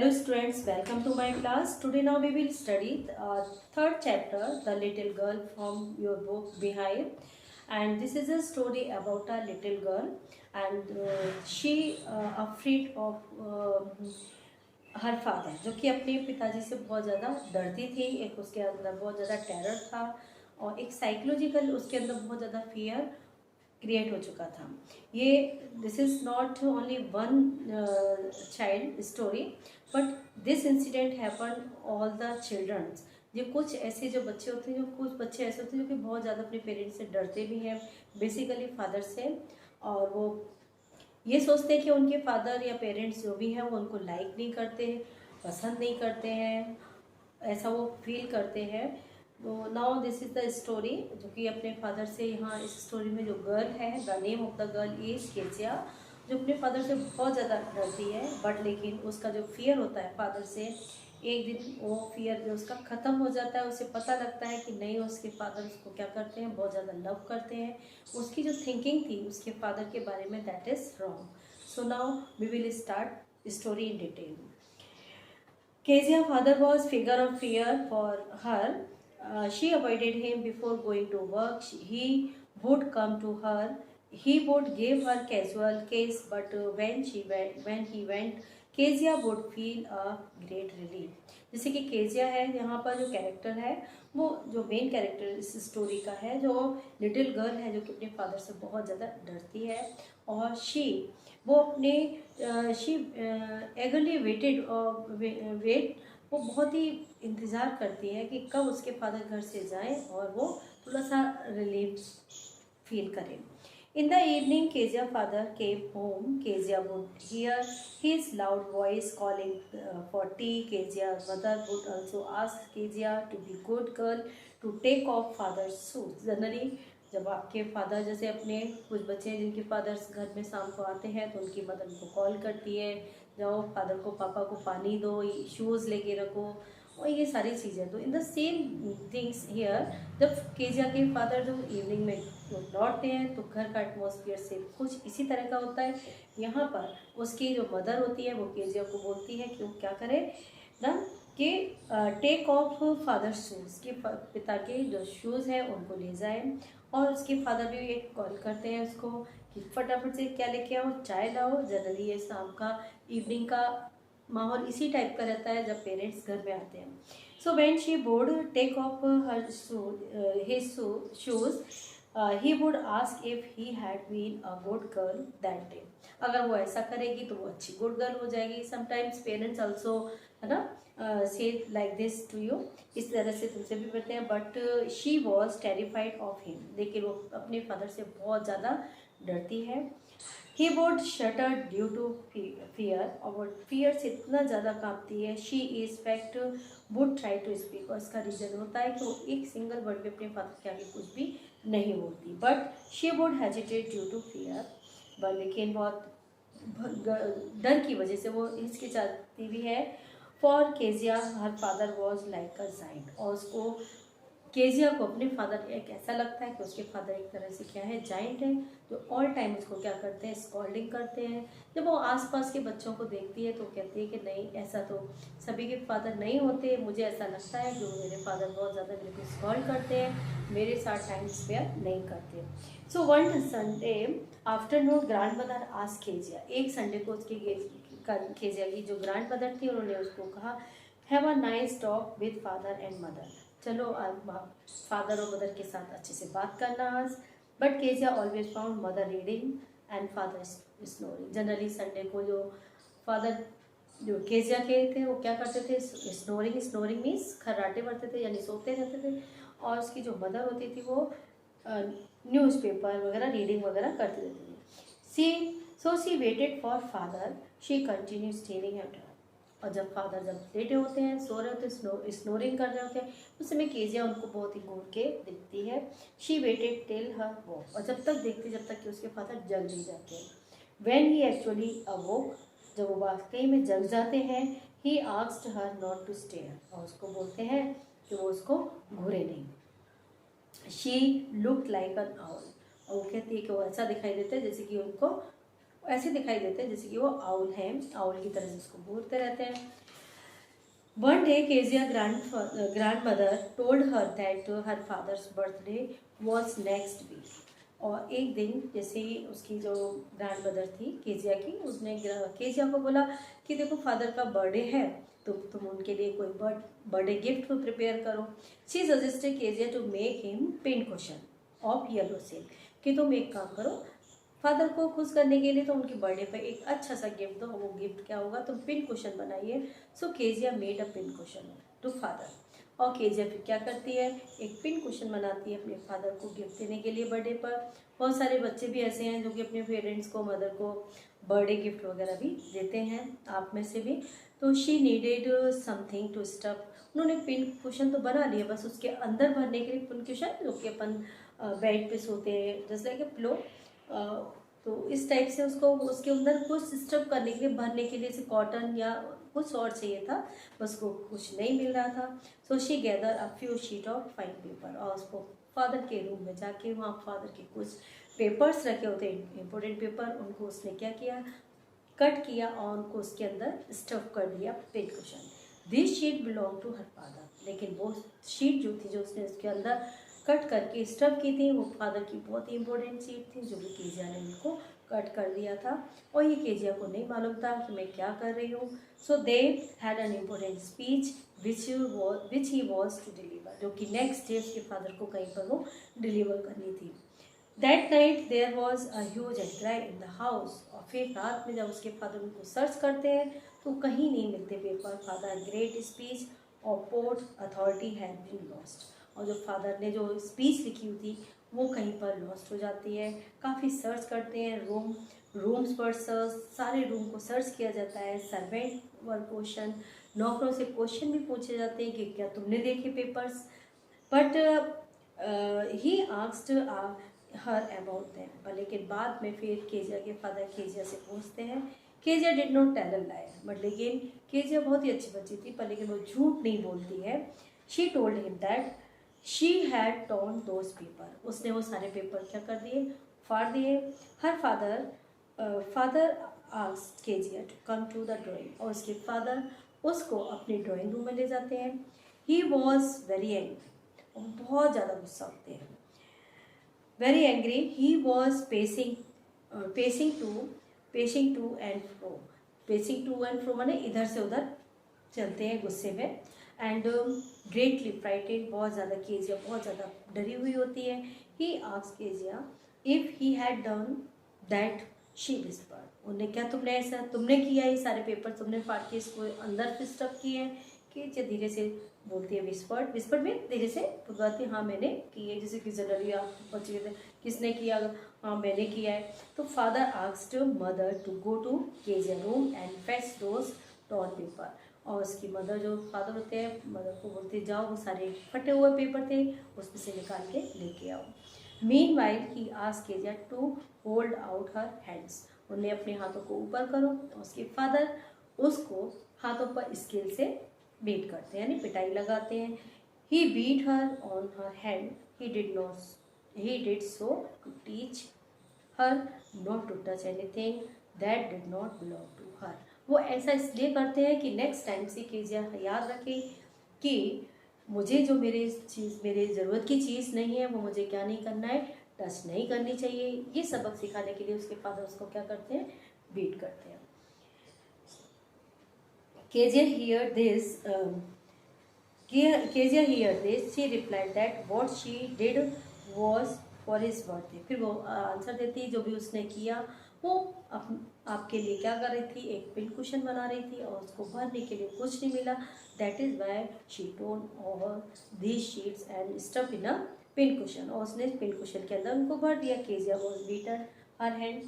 Hello students, welcome to my class. Today now we will study third chapter, The Little Girl from your book Behind. And this is a story about a little girl and she afraid of her father, जो कि अपने पिताजी से बहुत ज़्यादा डरती थी। एक उसके अंदर बहुत ज़्यादा टेरर था और एक साइकोलॉजिकल उसके अंदर बहुत ज़्यादा फियर क्रिएट हो चुका था। ये this is not only one child story but this incident happen all the childrens. ये कुछ ऐसे जो बच्चे होते हैं, जो कुछ बच्चे ऐसे होते हैं जो कि बहुत ज़्यादा अपने पेरेंट्स से डरते भी हैं, बेसिकली फादर से, और वो ये सोचते हैं कि उनके फादर या पेरेंट्स जो भी हैं वो उनको लाइक नहीं करते, पसंद नहीं करते हैं, ऐसा वो फील करते हैं। तो now this is the story, जो कि अपने फादर से, यहाँ इस स्टोरी में जो गर्ल है, the name of the girl is Kezia, जो अपने फादर से बहुत ज़्यादा डरती है। बट लेकिन उसका जो फियर होता है फादर से, एक दिन वो फियर जो उसका ख़त्म हो जाता है। उसे पता लगता है कि नहीं, उसके फादर उसको क्या करते हैं, बहुत ज़्यादा लव करते हैं। उसकी जो थिंकिंग थी उसके फादर के बारे में, that is wrong. So now we will start story in detail. Kezia father was figure of fear for her. She avoided him before going to work. He would come to her. He would give her casual kiss, but when he went, Kezia would feel a great relief. जैसे कि Kezia है, यहाँ पर जो character है वो जो main character इस स्टोरी का है, जो लिटिल गर्ल है, जो कि अपने फादर से बहुत ज़्यादा डरती है। और वो अपने शी एगरली वेट वो बहुत ही इंतज़ार करती है कि कब उसके फादर घर से जाएं और वो थोड़ा सा रिलीफ फील करें। In the evening, Kezia father came home. Kezia would hear his loud voice calling for tea. Kezia's mother would also ask Kezia to be good girl, to take off father's shoes. Generally, जब आपके father, जैसे अपने कुछ बच्चे हैं जिनके fathers घर में शाम को आते हैं, तो उनकी मदर उनको कॉल करती है, जाओ फादर को, पापा को पानी दो, शूज़ लेके रखो, और ये सारी चीज़ें। तो in the same things here, जब केजिया के फादर जो इवनिंग में लौटते हैं तो घर का एटमॉस्फेयर से कुछ इसी तरह का होता है। यहाँ पर उसकी जो मदर होती है वो केजिया को बोलती है कि वो क्या करे ना, कि टेक ऑफ फादर शूज़, के पिता के जो शूज़ हैं उनको ले जाए। और उसके फादर भी एक कॉल करते हैं उसको कि फटाफट से क्या लेके आओ, चाय लाओ। जनरली ये शाम का, इवनिंग का माहौल इसी टाइप का रहता है जब पेरेंट्स घर में आते हैं। So when she would take off her his shoes, he would ask if he had been a good girl that day. अगर वो ऐसा करेगी तो वो अच्छी गुड गर्ल हो जाएगी। समटाइम्स पेरेंट्स ऑल्सो, है ना, से लाइक दिस टू यू, इस तरह से तुमसे भी बोलते हैं। But she was terrified of him, लेकिन वो अपने फादर से बहुत ज़्यादा डरती है। He would shutter due to fear, और वो फियर से इतना ज़्यादा कांपती है। She is fact would try to speak, और इसका रीज़न होता है कि वो एक सिंगल वर्ड भी अपने फादर के आगे कुछ भी नहीं बोलती। But she would hesitate due to fear, but लेकिन बहुत डर की वजह से वो हिचकिचाती भी है। For Kezia her father was like a giant, और उसको, केजिया को अपने फादर एक ऐसा लगता है कि उसके फादर एक तरह से क्या है, जाइंट है, जो ऑल टाइम उसको क्या करते हैं, स्कॉल्डिंग करते हैं। जब वो आसपास के बच्चों को देखती है तो कहती है कि नहीं, ऐसा तो सभी के फादर नहीं होते, मुझे ऐसा लगता है कि वो मेरे फादर बहुत ज़्यादा मेरे को स्कॉल्ड करते हैं, मेरे साथ टाइम स्पेयर नहीं करते। So one Sunday afternoon grand mother asked Kezia, एक संडे को उसकी केजिया की जो ग्रैंड मदर थी उन्होंने उसको कहा, have a nice talk with father and mother, चलो फादर और मदर के साथ अच्छे से बात करना आज। But Kezia always found mother reading and father snoring. Generally Sunday को जो फादर, जो केजिया के थे, वो क्या करते थे, स्नोरिंग, स्नोरिंग मीन्स खर्राटे पढ़ते थे, यानी सोते रहते थे। और उसकी जो मदर होती थी वो न्यूज़पेपर वगैरह रीडिंग वगैरह करती रहती थी। She waited for father, she continue staring at her. और जब फादर लेटे होते हैं, सो रहे होते हैं, स्नोरिंग कर रहे होते हैं, उस समय केजिया उनको बहुत ही घूर के दिखती है। She weighted till her walk, और जब तक देखती जब तक कि उसके फादर जग नहीं जाते हैं। व्हेन ही एक्चुअली अवोक, जब वो वाकई में जग जाते हैं, he asked her not to stare, और उसको बोलते हैं कि वो उसको घूरे नहीं। She looked like an owl, और वो कहती है कि वो ऐसा दिखाई देता है जैसे कि उनको ऐसे दिखाई देते हैं जैसे कि वो आउल है, आउल की तरह से उसको घूरते रहते हैं। One day, Kezia grandmother told her that her father's birthday was next week. और एक दिन जैसे ही उसकी जो ग्रैंड मदर थी केजिया की, उसने केजिया को बोला कि देखो फादर का बर्थडे है, तो तुम उनके लिए कोई बर्थडे गिफ्ट प्रिपेयर करो। She suggested Kezia to make him pin cushion of yellow silk, कि तुम एक काम करो, फादर को खुश करने के लिए तो उनके बर्थडे पे एक अच्छा सा गिफ्ट दो। वो गिफ्ट क्या होगा, तुम पिन कुशन बनाइए। So Kezia made a pin cushion to father. और केजिया फिर क्या करती है, एक पिन कुशन बनाती है अपने फादर को गिफ्ट देने के लिए बर्थडे पर। बहुत सारे बच्चे भी ऐसे हैं जो कि अपने पेरेंट्स को, मदर को बर्थडे गिफ्ट वगैरह भी देते हैं, आप में से भी। तो she needed something to stuff. उन्होंने पिन कुशन तो बना लिया, बस उसके अंदर भरने के लिए पिन कुशन, जो कि अपन बेड पे सोते हैं जस्ट लाइक ए पिलो, तो इस टाइप से उसको उसके अंदर कुछ स्टफ करने के लिए, भरने के लिए, जैसे कॉटन या कुछ और चाहिए था, बस को कुछ नहीं मिल रहा था। So she gather a few sheet of fine paper, और उसको फादर के रूम में जाके, वहाँ फादर के कुछ पेपर्स रखे होते हैं इम्पोर्टेंट पेपर, उनको उसने क्या किया, कट किया और उनको उसके अंदर स्टफ कर दिया pin cushion. This sheet belong to her father, लेकिन वो शीट जो थी, जो उसने उसके अंदर कट करके स्टफ की थी, वो फादर की बहुत ही इंपॉर्टेंट शीट थी, जो कि केजिया ने उनको कट कर दिया था। और ये केजिया को नहीं मालूम था कि मैं क्या कर रही हूँ। So they had an important speech which he was to deliver, जो कि नेक्स्ट डे उसके फादर को कहीं पर वो डिलीवर करनी थी। That night there was a huge outcry in the house. और फिर रात में जब उसके फादर उनको सर्च करते हैं तो कहीं नहीं मिलते पेपर। फादर ग्रेट स्पीच और port authority had been lost. और जो फादर ने जो स्पीच लिखी हुई थी वो कहीं पर लॉस्ट हो जाती है। काफ़ी सर्च करते हैं, रूम्स पर सर्च, सारे रूम को सर्च किया जाता है। सर्वेंट वर क्वेश्चन, नौकरों से क्वेश्चन भी पूछे जाते हैं कि क्या तुमने देखे papers, but he asked her about them. पर लेकिन बाद में फिर केजिया के फादर केजिया से पूछते हैं। Kezia did not tell a lie, but लेकिन केजिया बहुत ही अच्छी बच्ची थी, पर लेकिन वो झूठ नहीं बोलती है। She told him that she had torn those paper, उसने वो सारे पेपर क्या कर दिए, फाड़ दिए। Her father asked Kezia to come to the drawing, और उसके फादर उसको अपने ड्राइंग रूम में ले जाते हैं। ही वॉज वेरी एंग्री, बहुत ज़्यादा गुस्सा होते हैं। Very angry, he was pacing to and fro. Pacing to and fro माने इधर से उधर चलते हैं गुस्से में। एंड ग्रेटली फ्राइटेड, बहुत ज़्यादा केजिया बहुत ज़्यादा डरी हुई होती है। ही asked Kezia if he had done that, she whispered, उन्हें क्या तुमने ऐसा तुमने किया, ये सारे पेपर तुमने फाड़ के इसको अंदर स्टफ किए हैं। केजिया धीरे से बोलती है विस्पर्ड में धीरे से बुझाती है, हाँ मैंने की है, जैसे कि जनरली आप बच्चे कहते हैं किसने किया, हाँ मैंने किया है। तो father asked mother to go to Kezia room and fetch those torn paper, और उसकी मदर जो फादर होते हैं मदर को बोलते जाओ वो सारे फटे हुए पेपर थे उसमें से निकाल के लेके आओ। Meanwhile he asked Kezia to hold out her hands, उन्हें अपने हाथों को ऊपर करो। तो उसके फादर उसको हाथों पर स्केल से बीट करते हैं, यानी पिटाई लगाते हैं। He beat her on her hand, he did so to teach her not to touch anything that did not belong to her. वो ऐसा इसलिए करते हैं कि नेक्स्ट टाइम से केजिया याद रखे कि मुझे जो मेरे ज़रूरत की चीज़ नहीं है वो मुझे क्या नहीं करना है, टच नहीं करनी चाहिए। ये सबक सिखाने के लिए उसके फादर उसको क्या करते हैं, बीट करते हैं। Kezia heard this. Kezia heard this. She replied that what she did was for his birthday. फिर वो आंसर देती, जो भी उसने किया वो आपके लिए क्या कर रही थी, एक पिन कुशन बना रही थी और उसको भरने के लिए कुछ नहीं मिला। That is why she torn over these sheets and stuff in a pin cushion, और उसने पिन कुशन के अंदर उनको भर दिया। Kezia was beaten her hand.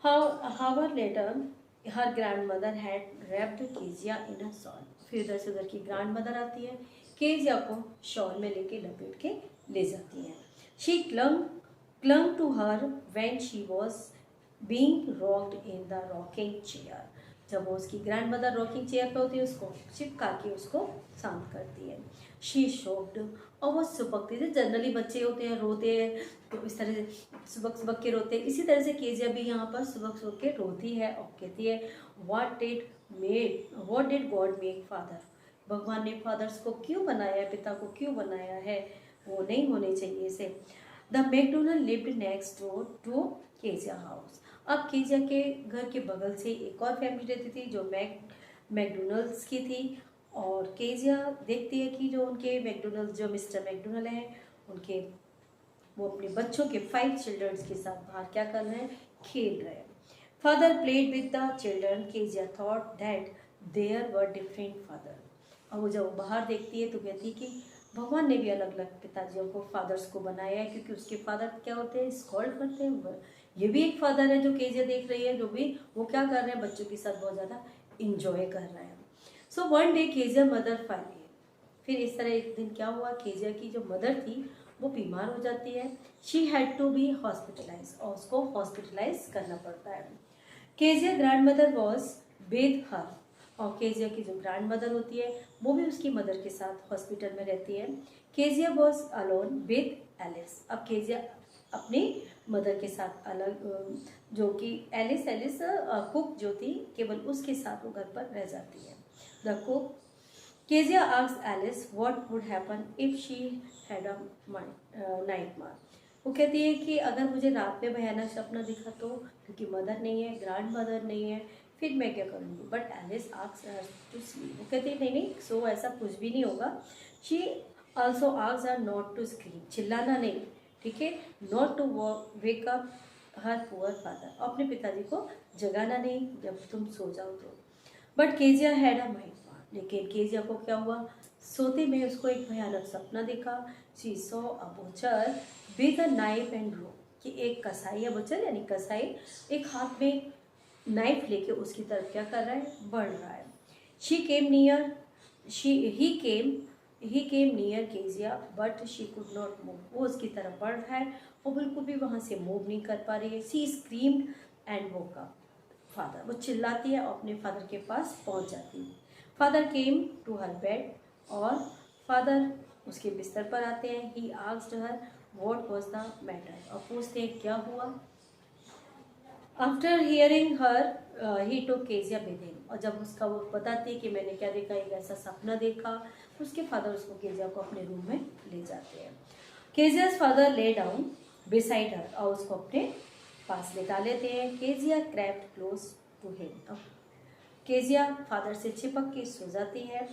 However later her grandmother had wrapped Kezia in a shawl. फिर इधर से उधर की ग्रैंड मदर आती है, केजिया को शॉल में लेके लपेट के ले जाती हैं। She clung to her when she was being rocked in the rocking chair. जब वो उसकी ग्रैंड मदर रॉकिंग चेयर पे होती है उसको चिपका के उसको शांत करती है। शी शोक्ड, और वो सुबकती थी, जनरली बच्चे होते हैं रोते हैं तो इस तरह से सुबक के रोते हैं, इसी तरह से केजिया भी यहाँ पर सुबक के रोती है और कहती है what did God make father, भगवान ने फादर्स को क्यों बनाया है, पिता को क्यों बनाया है, वो नहीं होने चाहिए इसे। The McDonald lived next door to Kezia house. अब केजिया के घर के बगल से एक और फैमिली रहती थी जो मैकडोनल्ड्स की थी, और केजिया देखती है कि जो उनके मैकडोनल्ड्स, जो मिस्टर मैकडोनल्ड हैं, उनके वो अपने बच्चों के 5 चिल्ड्रंस के साथ बाहर क्या कर रहे हैं, खेल रहे हैं। Father played with the children, Kezia thought that there were different father. और वो जब बाहर देखती है तो कहती है कि भगवान ने भी अलग अलग पिताजियों को, फादर्स को बनाया है, क्योंकि उसके फादर क्या होते हैं, स्कॉल्ड करते हैं। ये भी एक फादर है जो केजिया देख रही है, जो भी वो क्या कर रहे हैं, बच्चों के साथ बहुत ज़्यादा इंजॉय कर रहे हैं। So one day Kezia mother file, फिर इस तरह एक दिन क्या हुआ, केजिया की जो मदर थी वो बीमार हो जाती है। She had to be hospitalize, और उसको हॉस्पिटलाइज करना पड़ता है। Kezia grandmother was with her, और केजिया की जो ग्रैंड मदर होती है वो भी उसकी मदर के साथ हॉस्पिटल में रहती है। Kezia was alone with Alice. अब केजिया अपनी मदर के साथ अलग, जो कि एलिस कुक जो थी, केवल उसके साथ वो घर पर रह जाती है। The cook, Kezia asked Alice what would happen if she had a nightmare. वो कहती है कि अगर मुझे रात में भयानक सपना दिखा तो, क्योंकि मदर नहीं है, ग्रैंड मदर नहीं है, फिर मैं क्या करूँगी। But Alice asks her to sleep. वो कहती है नहीं, सो ऐसा कुछ भी नहीं होगा। She also asks her not to scream, चिल्लाना नहीं, ठीक है, not to wake up her poor father, अपने पिताजी को जगाना नहीं जब तुम सो जाओ तो। But Kezia had a mind, लेकिन केजिया को क्या हुआ, सोते में उसको एक भयानक सपना देखा। She saw a butcher with a knife and row, कि एक कसाई है, बुचर यानी कसाई, एक हाथ में नाइफ लेके उसकी तरफ क्या कर रहा है, बढ़ रहा है। She came near, he came near Kezia but she could not move, वो उसकी तरफ बढ़ रहा है, वो बिल्कुल भी वहाँ से मूव नहीं कर पा रही है। She screamed and woke up father, वो चिल्लाती है और अपने फादर के पास पहुँच जाती है। Father came to her bed, और फादर उसके बिस्तर पर आते हैं। He asked her what was the matter, और पूछते हैं क्या हुआ। After hearing her he took Kezia with him, और जब उसका वो बताती है कि मैंने क्या देखा, एक ऐसा सपना देखा, उसके फादर उसको केजिया को अपने रूम में ले जाते हैं। Kezia's father lay down beside her, और उसको अपने पास लेटा लेते हैं। Kezia crept close to him, Kezia father से चिपक के सो जाती है।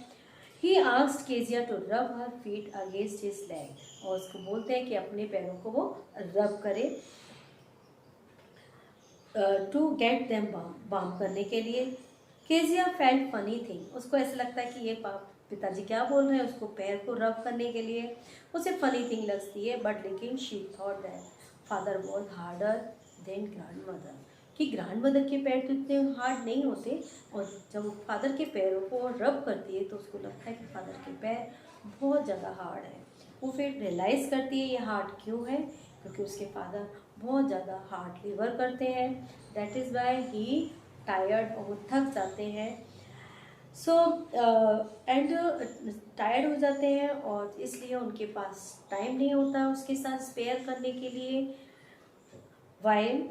ही asked Kezia to rub her feet against his leg, और उसको बोलते हैं कि अपने पैरों को वो रब करे, टू गेट देम बाम करने के लिए। केजिया फेल्ट फनी थिंग, उसको ऐसा लगता है कि ये पिताजी क्या बोल रहे हैं, उसको पैर को रब करने के लिए उसे फनी थिंग लगती है। बट लेकिन she thought that father was harder than grand mother, कि ग्रैंड मदर के पैर तो इतने हार्ड नहीं होते, और जब वो फादर के पैरों को रब करती है तो उसको लगता है कि फादर के पैर बहुत ज़्यादा हार्ड है। वो फिर रियलाइज़ करती है ये हार्ड क्यों है, क्योंकि उसके फादर बहुत ज़्यादा हार्ड लेबर करते हैं। That is why he tired, और वो थक जाते हैं। सो एंड टायर्ड हो जाते हैं, और इसलिए उनके पास टाइम नहीं होता उसके साथ स्पेयर करने के लिए। While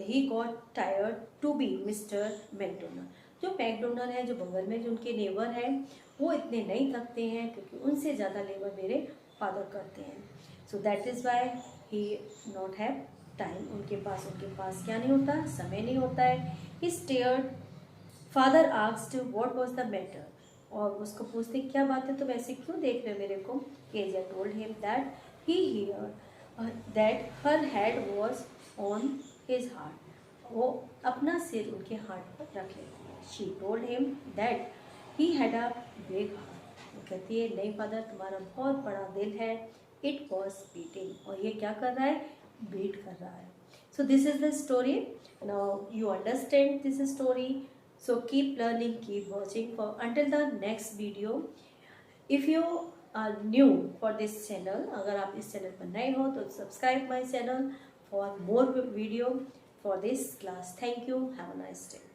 he got tired to be mister McDonald, जो मैकडोनल्ड है, जो बगल में जो उनके नेबर हैं, वो इतने नहीं थकते हैं, क्योंकि उनसे ज़्यादा लेबर मेरे फादर करते हैं। So that is why he not have time, उनके पास क्या नहीं होता, समय नहीं होता है। He stared, father asked what was the matter, और उसको पूछते क्या बात है, तुम ऐसे क्यों देख रहे हो मेरे को। Kezia told him that he here that her head was on his heart, वो अपना सिर उनके हार्ट पर रख लेती है। She told him that he had a big heart, वो कहती है नहीं फादर, तुम्हारा बहुत बड़ा दिल है। इट वॉज बीटिंग, और ये क्या कर रहा है, बीट कर रहा है। So this is the story, now you understand this story, so keep learning, keep watching for until the next video. If you are new for this channel, अगर आप इस चैनल पर नए हो तो subscribe my channel for more video for this class. Thank you, have a nice day.